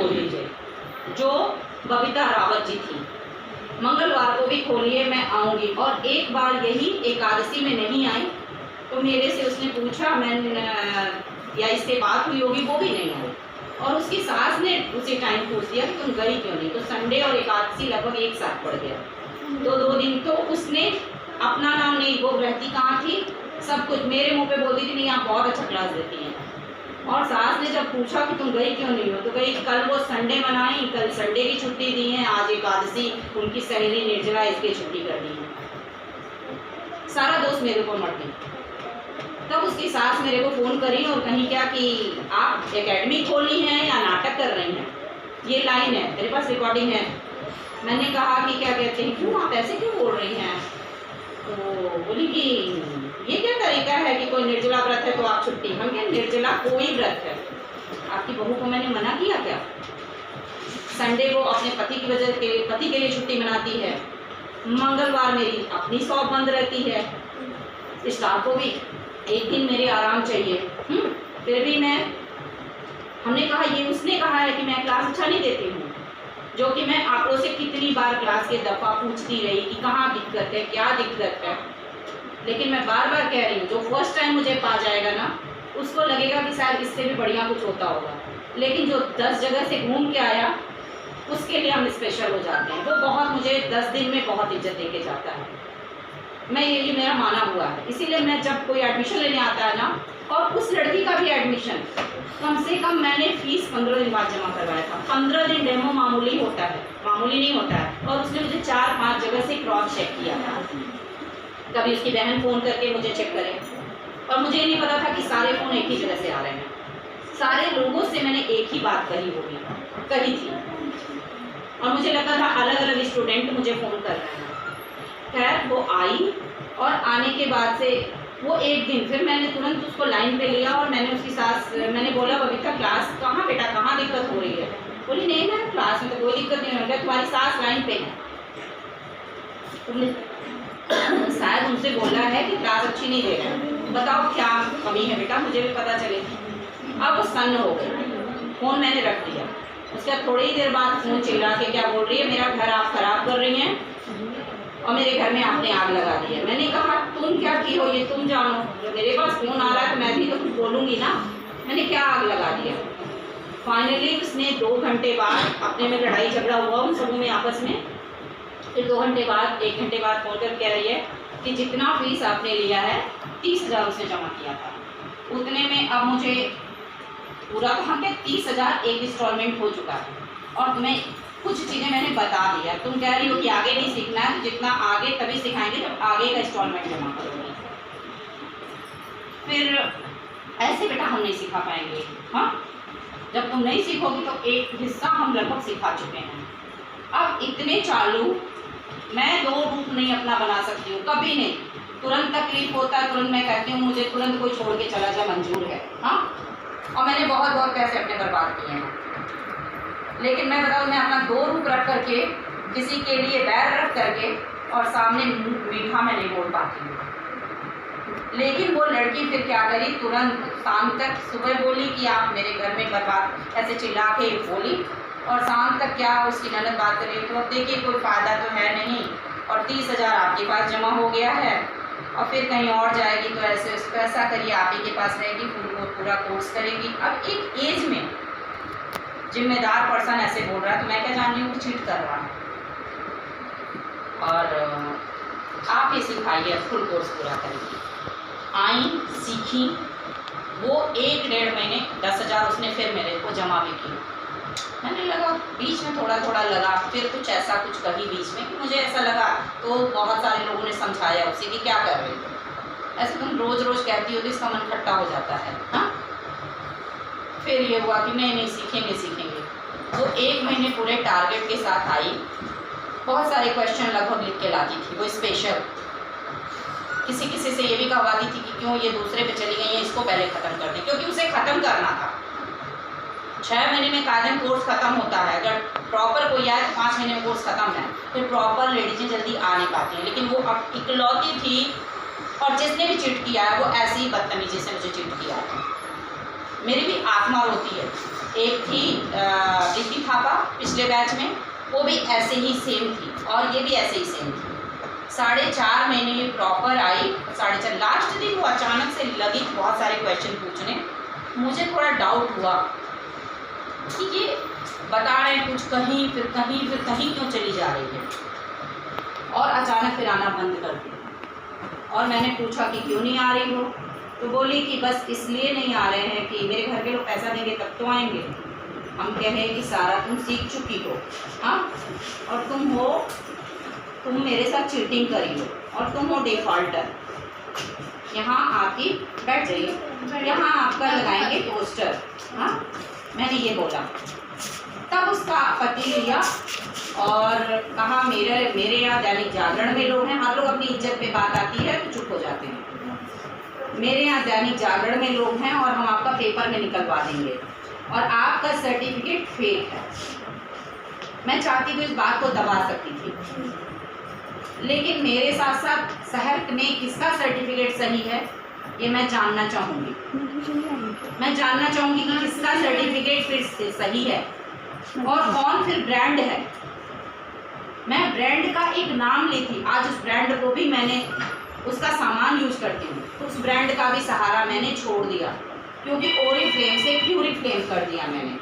खोल लीजिए, जो बबीता रावत जी थी। मंगलवार को भी खोलिए, मैं आऊँगी। और एक बार यही एकादशी में नहीं आई तो मेरे से उसने पूछा, मैंने या इससे बात हुई होगी, वो भी नहीं आई। और उसकी सास ने उसी टाइम पूछ दिया कि तुम गई क्यों नहीं। तो संडे और एकादशी लगभग एक साथ पड़ गया। तो 2 दिन तो उसने अपना नाम नहीं, वो रहती कहाँ थी, सब कुछ मेरे मुंह पे बोलती थी, नहीं आप बहुत अच्छा क्लास देती हैं। और सास ने जब पूछा कि तुम गई क्यों नहीं हो, तो गई, कल वो संडे मनाई, कल संडे की छुट्टी दी है, आज एकादशी, उनकी सहेली निर्जला इसकी छुट्टी करनी है। सारा दोष मेरे ऊपर मर गई। तब उसकी सास मेरे को फ़ोन करी और कहीं क्या कि आप एकेडमी खोली है या नाटक कर रही हैं, ये लाइन है, मेरे पास रिकॉर्डिंग है। मैंने कहा कि क्या कहते हैं, क्यों आप ऐसे क्यों बोल रही हैं। तो बोली कि ये क्या तरीका है कि कोई निर्जला व्रत है तो आप छुट्टी। हम क्या, निर्जला कोई व्रत है, आपकी बहू को मैंने मना किया क्या। संडे को अपने पति की वजह के पति के लिए छुट्टी मनाती है, मंगलवार मेरी अपनी शॉप बंद रहती है, स्टाफ को भी एक दिन मेरे आराम चाहिए। फिर भी हमने कहा, ये उसने कहा है कि मैं क्लास अच्छा नहीं देती हूँ, जो कि मैं आप लोगों से कितनी बार क्लास के दफ़ा पूछती रही कि कहाँ दिक्कत है, क्या दिक्कत है। लेकिन मैं बार बार कह रही हूँ, जो फर्स्ट टाइम मुझे पा जाएगा ना, उसको लगेगा कि शायद इससे भी बढ़िया कुछ होता होगा। लेकिन जो 10 जगह से घूम के आया, उसके लिए हम स्पेशल हो जाते हैं। वो बहुत मुझे 10 दिन में बहुत इज्जत दे के जाता है। मैं ये मेरा माना हुआ है। इसीलिए मैं जब कोई एडमिशन लेने आता है ना, और उस लड़की का भी एडमिशन कम से कम मैंने फीस 15 दिन बाद जमा करवाया था। 15 दिन डेमो मामूली होता है, मामूली नहीं होता है। और उसने मुझे 4-5 जगह से क्रॉस चेक किया था। कभी उसकी बहन फ़ोन करके मुझे चेक करे, और मुझे नहीं पता था कि सारे फ़ोन एक ही जगह से आ रहे हैं। सारे लोगों से मैंने एक ही बात कही थी, और मुझे लगा था अलग अलग स्टूडेंट मुझे फ़ोन कर रहे हैं। खैर वो आई, और आने के बाद से वो एक दिन फिर मैंने तुरंत उसको लाइन पे लिया, और मैंने उसकी सास, मैंने बोला, बबीता क्लास कहाँ बेटा, कहाँ दिक्कत हो रही है। बोली नहीं मैम, क्लास में तो कोई दिक्कत नहीं हो रही। तुम्हारी सास लाइन पे है, तुमने शायद उनसे बोला है कि क्लास अच्छी नहीं दे रहे, बताओ क्या कमी है बेटा, मुझे भी पता चलेगी। अब वो सन्न हो गई, फ़ोन मैंने रख दिया। उसके बाद थोड़ी ही देर बाद फ़ोन चिल्ला के क्या बोल रही है, मेरा घर आप ख़राब कर रही हैं और मेरे घर में आपने आग लगा दी है। मैंने कहा तुम क्या की हो ये तुम जानो, मेरे पास फ़ोन आ रहा है तो मैं भी तो कुछ बोलूँगी ना, मैंने क्या आग लगा दिया। फाइनली उसने 2 घंटे बाद, अपने में लड़ाई झगड़ा हुआ उन सबों में आपस में, फिर 2 घंटे बाद 1 घंटे बाद फोन कर कह रही है कि जितना फीस आपने लिया है 30,000 उसने जमा किया था, उतने में अब मुझे पूरा कहाँ के 30,000 एक इंस्टॉलमेंट हो चुका है, और तुम्हें कुछ चीज़ें मैंने बता दिया। तुम कह रही हो कि आगे नहीं सीखना है, तो जितना आगे तभी सिखाएंगे जब आगे का इंस्टॉलमेंट जमा करोगे। फिर ऐसे बेटा हम नहीं सिखा पाएंगे। हाँ, जब तुम नहीं सीखोगी तो एक हिस्सा हम लगभग सिखा चुके हैं। अब इतने चालू मैं 2 रूप नहीं अपना बना सकती हूँ, कभी नहीं। तुरंत तकलीफ होता है, तुरंत मैं कहती हूँ मुझे तुरंत कोई छोड़ के चला जाए मंजूर है। हाँ, और मैंने बहुत बहुत पैसे अपने बर्बाद किए हैं, लेकिन मैं बताऊँ मैं अपना 2 रूप रख करके, किसी के लिए बैर रख करके और सामने मीठा मैं नहीं बोल पाती हूँ। लेकिन वो लड़की फिर क्या करी, तुरंत शाम तक, सुबह बोली कि आप मेरे घर में बर्बाद, ऐसे चिल्ला के बोली, और शाम तक क्या उसकी ननद बात कर रही है। तो अब देखिए कोई फ़ायदा तो है नहीं, और 30,000 आपके पास जमा हो गया है, और फिर कहीं और जाएगी तो ऐसे उसको ऐसा करिए आप ही के पास रहेगी, पूरा कोर्स करेगी। अब एक एज में जिम्मेदार पर्सन ऐसे बोल रहा है तो मैं क्या जान रही हूँ चीट कर रहा है। और आप ये सिखाइए, फुल कोर्स पूरा करेगी। आई, सीखी, वो 1-1.5 महीने 10,000 उसने फिर मेरे को जमा भी की। मैंने लगा बीच में थोड़ा थोड़ा लगा, फिर कुछ ऐसा कुछ कही बीच में कि मुझे ऐसा लगा, तो बहुत सारे लोगों ने समझाया उसे कि क्या कर रहे थे, ऐसे तुम रोज़ रोज़ कहती हो तो इसका मन खट्टा हो जाता है। हाँ, फिर ये हुआ कि नहीं सीखेंगे सीखेंगे। वो 1 महीने पूरे टारगेट के साथ आई, बहुत सारे क्वेश्चन लगभग लिख के लाती थी वो स्पेशल। किसी किसी से ये भी कहवाती थी कि क्यों ये दूसरे पे चली गई है, इसको पहले ख़त्म कर दें, क्योंकि उसे ख़त्म करना था। 6 महीने में कायदन कोर्स ख़त्म होता है, अगर प्रॉपर कोई आए तो 5 महीने में कोर्स ख़त्म है। फिर प्रॉपर लेडीजें जल्दी आ नहीं पाती हैं, लेकिन वो अब इकलौती थी, और जिसने भी चिट किया है वो ऐसी ही बदतमीजी से मुझे चिट किया है। मेरी भी आत्मा रोती है एक थी रिकी थापा पिछले बैच में, वो भी ऐसे ही सेम थी, और ये भी ऐसे ही सेम थी। 4.5 महीने में प्रॉपर आई। 4.5 लास्ट दिन वो अचानक से लगी बहुत सारे क्वेश्चन पूछने। मुझे थोड़ा डाउट हुआ कि ये बता रहे हैं कुछ, कहीं फिर कहीं फिर कहीं क्यों चली जा रही है, और अचानक फिर आना बंद कर दिया। और मैंने पूछा कि क्यों नहीं आ रही हो, तो बोली कि बस इसलिए नहीं आ रहे हैं कि मेरे घर के लोग पैसा देंगे तब तो आएंगे। हम कहें कि सारा तुम सीख चुकी हो, हाँ, और तुम मेरे साथ चीटिंग करी हो, और तुम हो डिफॉल्टर। यहाँ आपकी बैठ जाइए, यहाँ आपका लगाएंगे पोस्टर। हाँ, मैंने ये बोला। तब उसका पति लिया और कहा मेरे यहाँ दैनिक जागरण में लोग हैं, हर लोग अपनी इज्जत पे बात आती है तो चुप हो जाते हैं। मेरे यहाँ दैनिक जागरण में लोग हैं और हम आपका पेपर में निकलवा देंगे, और आपका सर्टिफिकेट फेक है। मैं चाहती तो इस बात को दबा सकती थी, लेकिन मेरे साथ साथ शहर में किसका सर्टिफिकेट सही है ये मैं जानना चाहूँगी। मैं जानना चाहूँगी कि किसका सर्टिफिकेट फिर सही है और कौन फिर ब्रांड है। मैं ब्रांड का एक नाम लेती, आज उस ब्रांड को भी मैंने उसका सामान यूज करती हूँ, तो उस ब्रांड का भी सहारा मैंने छोड़ दिया, क्योंकि ओरिफ्लेम से प्यूरिफ्लेम कर दिया मैंने।